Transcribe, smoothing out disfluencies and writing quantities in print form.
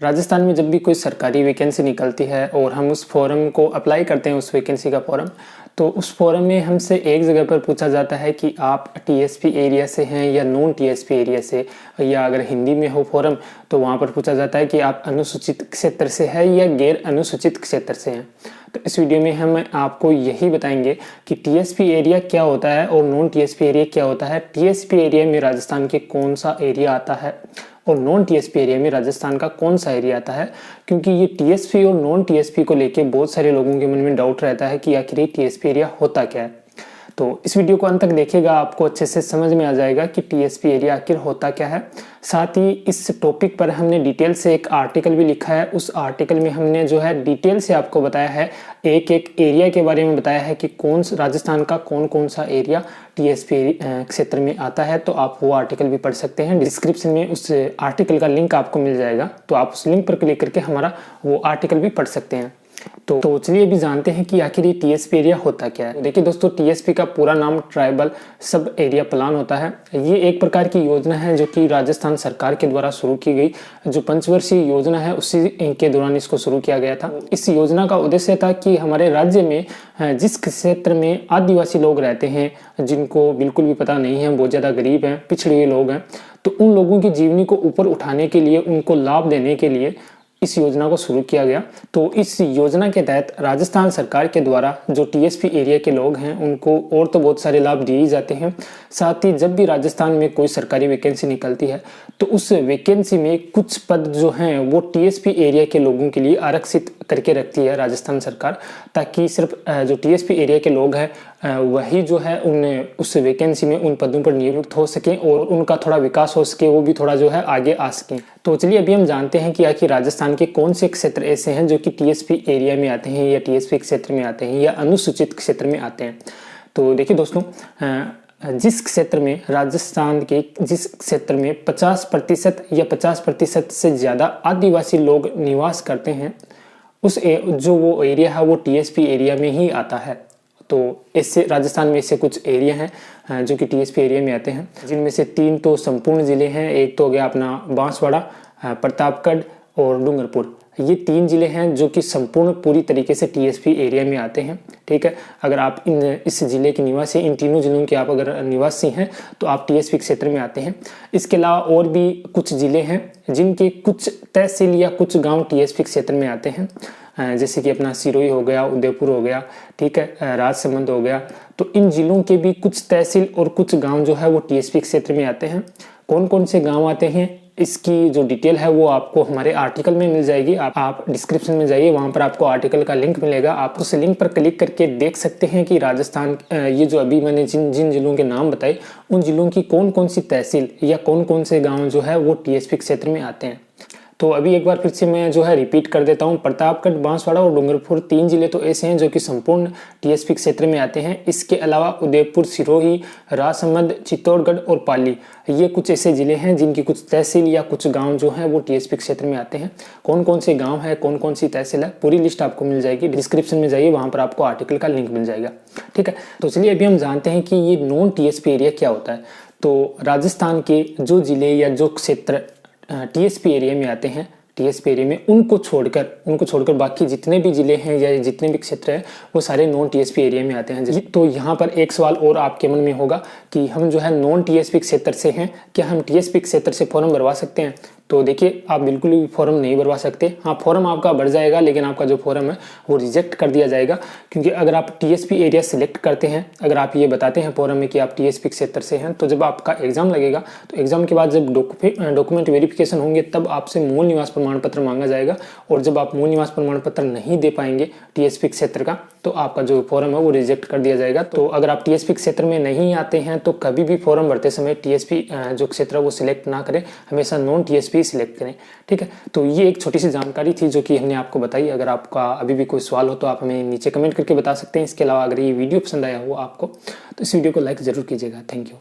राजस्थान में जब भी कोई सरकारी वैकेंसी निकलती है और हम उस फॉर्म को अप्लाई करते हैं, उस वैकेंसी का फॉर्म, तो उस फॉर्म में हमसे एक जगह पर पूछा जाता है कि आप टीएसपी एरिया से हैं या नॉन टीएसपी एरिया से, या अगर हिंदी में हो फॉर्म तो वहाँ पर पूछा जाता है कि आप अनुसूचित क्षेत्र से हैं या गैर अनुसूचित क्षेत्र से हैं। तो इस वीडियो में हम आपको यही बताएंगे कि टीएसपी एरिया क्या होता है और नॉन टीएसपी एरिया क्या होता है। टीएसपी एरिया में राजस्थान के कौन सा एरिया आता है और नॉन टीएसपी एरिया में राजस्थान का कौन सा एरिया आता है, क्योंकि ये टीएसपी और नॉन टीएसपी को लेके बहुत सारे लोगों के मन में डाउट रहता है कि आखिर ये टीएसपी एरिया होता क्या है। तो इस वीडियो को अंत तक देखिएगा, आपको अच्छे से समझ में आ जाएगा कि टीएसपी एरिया आखिर होता क्या है। साथ ही इस टॉपिक पर हमने डिटेल से एक आर्टिकल भी लिखा है। उस आर्टिकल में हमने जो है डिटेल से आपको बताया है, एक एक एरिया के बारे में बताया है कि कौन राजस्थान का कौन कौन सा एरिया टीएसपी क्षेत्र में आता है। तो आप वो आर्टिकल भी पढ़ सकते हैं, डिस्क्रिप्शन में उस आर्टिकल का लिंक आपको मिल जाएगा, तो आप उस लिंक पर क्लिक करके हमारा वो आर्टिकल भी पढ़ सकते हैं। तो चलिए अभी जानते हैं कि आखिर ये टीएसपी एरिया होता क्या है। देखिए दोस्तों, टीएसपी का पूरा नाम ट्राइबल सब एरिया प्लान होता है। ये एक प्रकार की योजना है जो कि राजस्थान सरकार के द्वारा शुरू की गई, जो पंचवर्षीय योजना है उसी के दौरान इसको शुरू किया गया था। इस योजना का उद्देश्य था कि हमारे राज्य में जिस क्षेत्र में आदिवासी लोग रहते हैं, जिनको बिल्कुल भी पता नहीं है, बहुत ज़्यादा गरीब हैं, पिछड़े हुए लोग हैं, तो उन लोगों की जीवनी को ऊपर उठाने के लिए, उनको लाभ देने के लिए इस योजना को शुरू किया गया। तो इस योजना के तहत राजस्थान सरकार के द्वारा जो टीएसपी एरिया के लोग हैं उनको और तो बहुत सारे लाभ दिए जाते हैं। साथ ही जब भी राजस्थान में कोई सरकारी वैकेंसी निकलती है तो उस वैकेंसी में कुछ पद जो हैं वो टीएसपी एरिया के लोगों के लिए आरक्षित करके रखती है राजस्थान सरकार, ताकि सिर्फ जो टीएसपी एरिया के लोग हैं वही जो है उस वैकेंसी में उन पदों पर नियुक्त हो सकें और उनका थोड़ा विकास हो सके, वो भी थोड़ा जो है आगे आ सकें। तो चलिए अभी हम जानते हैं कि आखिर राजस्थान के कौन से क्षेत्र ऐसे हैं जो कि टीएसपी एरिया में आते हैं या टीएसपी क्षेत्र में आते हैं या अनुसूचित क्षेत्र में आते हैं। तो देखिए दोस्तों, जिस क्षेत्र में राजस्थान के जिस क्षेत्र में 50% या 50% से ज़्यादा आदिवासी लोग निवास करते हैं, जो वो एरिया है वो टीएसपी एरिया में ही आता है। तो इससे राजस्थान में ऐसे कुछ एरिया हैं जो कि टीएसपी एरिया में आते हैं, जिनमें से 3 तो संपूर्ण ज़िले हैं। एक तो हो गया अपना बांसवाड़ा, प्रतापगढ़ और डूंगरपुर। ये 3 ज़िले हैं जो कि संपूर्ण पूरी तरीके से टीएसपी एरिया में आते हैं। ठीक है, अगर आप इस ज़िले के निवासी, इन तीनों ज़िलों के आप अगर निवासी हैं तो आप टीएसपी क्षेत्र में आते हैं। इसके अलावा और भी कुछ ज़िले हैं जिनके कुछ तहसील या कुछ गाँव टीएसपी क्षेत्र में आते हैं, जैसे कि अपना सिरोही हो गया, उदयपुर हो गया, ठीक है, राजसमंद हो गया। तो इन जिलों के भी कुछ तहसील और कुछ गांव जो है वो टीएसपी क्षेत्र में आते हैं। कौन कौन से गांव आते हैं इसकी जो डिटेल है वो आपको हमारे आर्टिकल में मिल जाएगी। आप डिस्क्रिप्शन में जाइए, वहाँ पर आपको आर्टिकल का लिंक मिलेगा। आप उस लिंक पर क्लिक करके देख सकते हैं कि राजस्थान, ये जो अभी मैंने जिन जिलों के नाम बताए, उन जिलों की कौन कौन सी तहसील या कौन कौन से गाँव जो है वो टीएसपी क्षेत्र में आते हैं। तो अभी एक बार फिर से मैं जो है रिपीट कर देता हूँ। प्रतापगढ़, बांसवाड़ा और डूंगरपुर 3 जिले तो ऐसे हैं जो कि संपूर्ण टीएसपी क्षेत्र में आते हैं। इसके अलावा उदयपुर, सिरोही, राजसमंद, चित्तौड़गढ़ और पाली, ये कुछ ऐसे जिले हैं जिनकी कुछ तहसील या कुछ गांव जो हैं वो टीएसपी क्षेत्र में आते हैं। कौन कौन से गांव है, कौन कौन सी तहसील है, पूरी लिस्ट आपको मिल जाएगी। डिस्क्रिप्शन में जाइए, वहाँ पर आपको आर्टिकल का लिंक मिल जाएगा। ठीक है, तो चलिए अभी हम जानते हैं कि ये नॉन टीएसपी एरिया क्या होता है। तो राजस्थान के जो जिले या जो क्षेत्र टीएसपी एरिया में आते हैं, टीएसपी एरिया में उनको छोड़कर बाकी जितने भी जिले हैं या जितने भी क्षेत्र हैं वो सारे नॉन टीएसपी एरिया में आते हैं। तो यहाँ पर एक सवाल और आपके मन में होगा कि हम जो है नॉन टीएसपी क्षेत्र से हैं, क्या हम टीएसपी क्षेत्र से फॉर्म भरवा सकते हैं? तो देखिए, आप बिल्कुल भी फॉर्म नहीं भरवा सकते। हाँ, फॉर्म आपका भर जाएगा, लेकिन आपका जो फॉर्म है वो रिजेक्ट कर दिया जाएगा, क्योंकि अगर आप टीएसपी एरिया सिलेक्ट करते हैं, अगर आप ये बताते हैं फॉर्म में कि आप टीएसपी क्षेत्र से हैं, तो जब आपका एग्जाम लगेगा तो एग्जाम के बाद जब डॉक्यूमेंट वेरिफिकेशन होंगे तब आपसे मूल निवास प्रमाण पत्र मांगा जाएगा। और जब आप मूल निवास प्रमाण पत्र नहीं दे पाएंगे टीएसपी क्षेत्र का, तो आपका जो फॉर्म है वो रिजेक्ट कर दिया जाएगा। तो अगर आप टीएसपी क्षेत्र में नहीं आते हैं तो कभी भी फॉर्म भरते समय टीएसपी जो क्षेत्र है वो सिलेक्ट ना करें, हमेशा नॉन टीएसपी सिलेक्ट करें। ठीक है, तो ये एक छोटी सी जानकारी थी जो कि हमने आपको बताई। अगर आपका अभी भी कोई सवाल हो तो आप हमें नीचे कमेंट करके बता सकते हैं। इसके अलावा अगर ये वीडियो पसंद आया हो आपको, तो इस वीडियो को लाइक जरूर कीजिएगा। Thank you.